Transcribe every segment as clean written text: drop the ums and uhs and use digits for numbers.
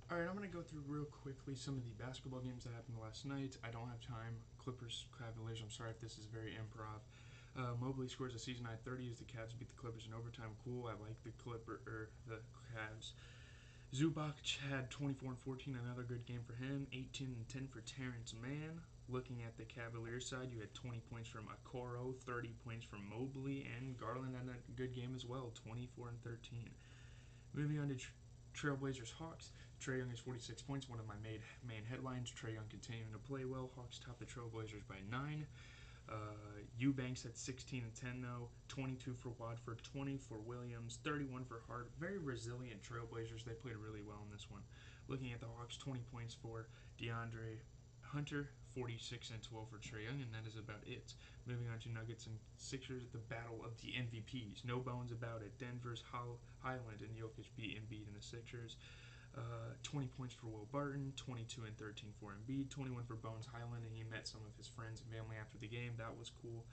Alright, I'm going to go through real quickly some of the basketball games that happened last night. I don't have time. Clippers, Cavaliers, I'm sorry if this is very improv. Mobley scores a season high 30 as the Cavs beat the Clippers in overtime. Cool, I like the the Cavs. Zubac had 24 and 14, another good game for him. 18 and 10 for Terrence Mann. Looking at the Cavaliers side, you had 20 points from Okoro, 30 points from Mobley, and Garland had a good game as well, 24 and 13. Moving on to Trailblazers Hawks. Trae Young has 46 points, one of my main headlines. Trae Young continuing to play well. Hawks top the Trailblazers by 9. Eubanks had 16 and 10 though, 22 for Watford, 20 for Williams, 31 for Hart. Very resilient Trailblazers. They played really well in this one. Looking at the Hawks, 20 points for DeAndre Hunter, 46 and 12 for Trae Young, and that is about it. Moving on to Nuggets and Sixers, the battle of the MVPs. No bones about it. Denver's Highland and Jokic beat Embiid and the Sixers. 20 points for Will Barton, 22 and 13 for Embiid, 21 for Bones Highland, and he met some of his friends and family after the game. That was cool.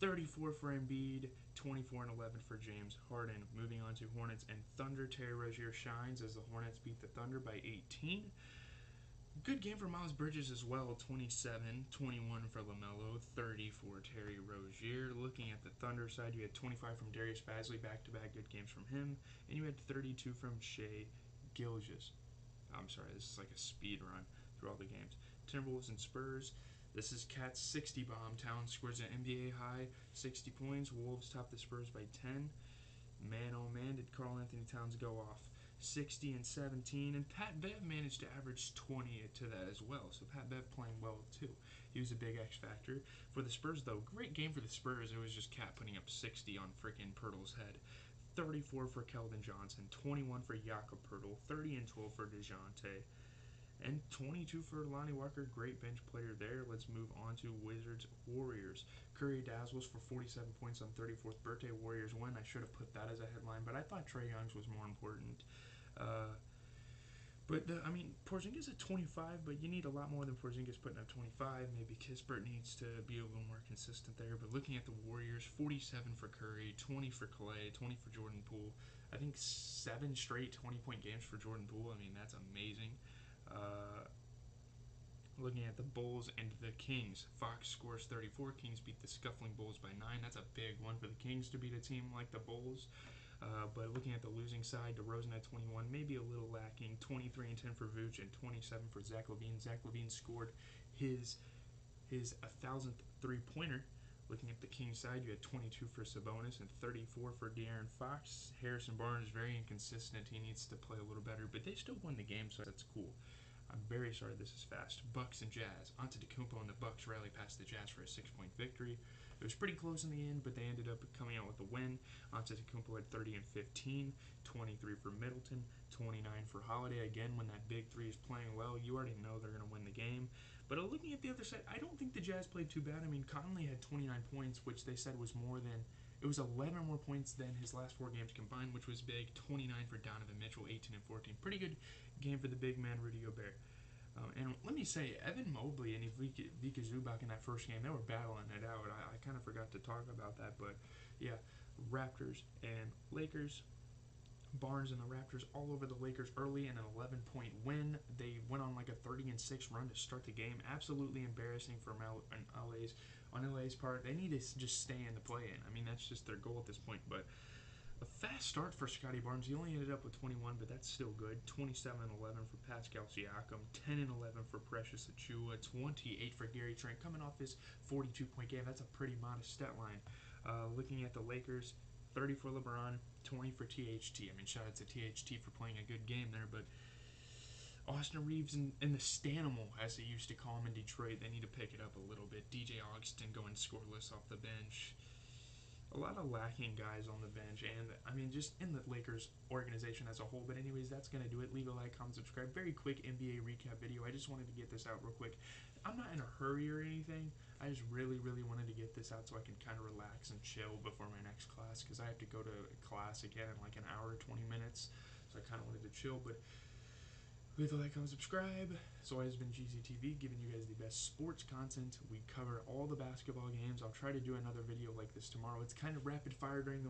34 for Embiid, 24 and 11 for James Harden. Moving on to Hornets and Thunder. Terry Rozier shines as the Hornets beat the Thunder by 18. Good game for Miles Bridges as well, 27, 21 for LaMelo, 30 for Terry Rozier. Looking at the Thunder side, you had 25 from Darius Bazley, back-to-back good games from him, and you had 32 from Shai Gilgeous. I'm sorry, this is like a speed run through all the games. Timberwolves and Spurs. This is Cat's 60 bomb. Towns scores an NBA high, 60 points. Wolves top the Spurs by 10. Man, oh man, did Karl Anthony Towns go off. 60 and 17, and Pat Bev managed to average 20 to that as well. So Pat Bev playing well too. He was a big X factor for the Spurs though. Great game for the Spurs. It was just Cat putting up 60 on freaking Pirtle's head. 34 for Keldon Johnson, 21 for Jakob Pirtle, 30 and 12 for DeJounte, and 22 for Lonnie Walker. Great bench player there. Let's move on to Wizards Warriors. Curry dazzles for 47 points on 34th birthday. Warriors win. I should have put that as a headline, but I thought Trae Young's was more important. Porzingis at 25, but you need a lot more than Porzingis putting up 25. Maybe Kispert needs to be a little more consistent there. But looking at the Warriors, 47 for Curry, 20 for Clay, 20 for Jordan Poole. I think 7 straight 20-point games for Jordan Poole. I mean, that's amazing. Looking at the Bulls and the Kings, Fox scores 34. Kings beat the scuffling Bulls by 9. That's a big one for the Kings to beat a team like the Bulls. But looking at the losing side, DeRozan at 21, maybe a little lacking. 23 and 10 for Vooch and 27 for Zach LaVine. Zach LaVine scored his 1,000th three-pointer. Looking at the Kings side, you had 22 for Sabonis and 34 for De'Aaron Fox. Harrison Barnes is very inconsistent. He needs to play a little better, but they still won the game, so that's cool. I'm very sorry this is fast. Bucks and Jazz. Antetokounmpo and the Bucks rally past the Jazz for a 6-point victory. It was pretty close in the end, but they ended up coming out with a win. Antetokounmpo had 30 and 15, 23 for Middleton, 29 for Holiday. Again, when that big three is playing well, you already know they're going to win the game. But looking at the other side, I don't think the Jazz played too bad. I mean, Conley had 29 points, which they said was more than... It was 11 more points than his last 4 games combined, which was big. 29 for Donovan Mitchell, 18 and 14. Pretty good game for the big man, Rudy Gobert. And let me say, Evan Mobley and Vika Zubac in that first game, they were battling it out. I kind of forgot to talk about that, but yeah, Raptors and Lakers. Barnes and the Raptors all over the Lakers early in an 11-point win. They went on like a 30-6 run to start the game. Absolutely embarrassing for LA's part. They need to just stay in the play-in. I mean, that's just their goal at this point. But a fast start for Scotty Barnes. He only ended up with 21, but that's still good. 27-11 for Pascal Siakam, 10-11 for Precious Achiuwa, 28 for Gary Trent, coming off his 42-point game. That's a pretty modest stat line. Looking at the Lakers, 30 for LeBron, 20 for THT. I mean, shout out to THT for playing a good game there, but Austin Reeves and the Stanimal, as they used to call him in Detroit, they need to pick it up a little bit. DJ Augustin going scoreless off the bench. A lot of lacking guys on the bench, and I mean, just in the Lakers organization as a whole. But anyways, that's going to do it. Leave a like, comment, subscribe. Very quick NBA recap video. I just wanted to get this out real quick. I'm not in a hurry or anything. I just really wanted to get this out so I can kind of relax and chill before my next class, because I have to go to class again in like an hour, 20 minutes. So I kind of wanted to chill, but leave a like, comment, subscribe. It's always been GZTV, giving you guys the best sports content. We cover all the basketball games. I'll try to do another video like this tomorrow. It's kind of rapid fire during the